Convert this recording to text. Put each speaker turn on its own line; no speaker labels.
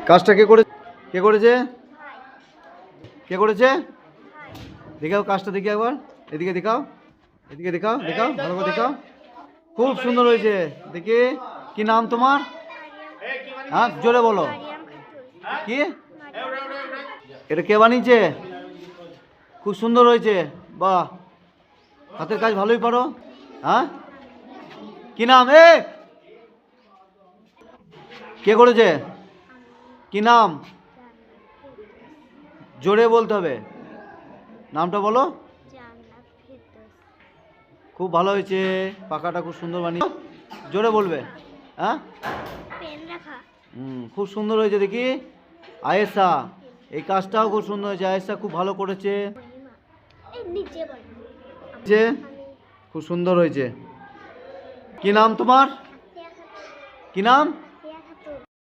কাজটা কে করেছে? কে করেছে? দেখাও কাজটা, দেখি একবার। এদিকে দেখাও, এদিকে দেখাও, দেখাও ভালো করে দেখাও। খুব সুন্দর হয়েছে। দেখি, কি নাম তোমার? হ্যাঁ, জোরে বলো। কি এটা কে বানিয়েছে? খুব সুন্দর হয়েছে, বাহ। হাতের কাজ ভালোই পারো। হ্যাঁ, কি নাম? কে করেছে? কি নাম? জোরে বলতে হবে, নামটা বলো। খুব ভালো হয়েছে, পাখাটা খুব সুন্দর বানিয়ে। জোরে বলবে। হ্যাঁ, খুব সুন্দর হয়েছে। দেখি আয়েশা, এই কাজটাও খুব সুন্দর হয়েছে। আয়েশা খুব ভালো করেছে, খুব সুন্দর হয়েছে। কি নাম তোমার? কি নাম?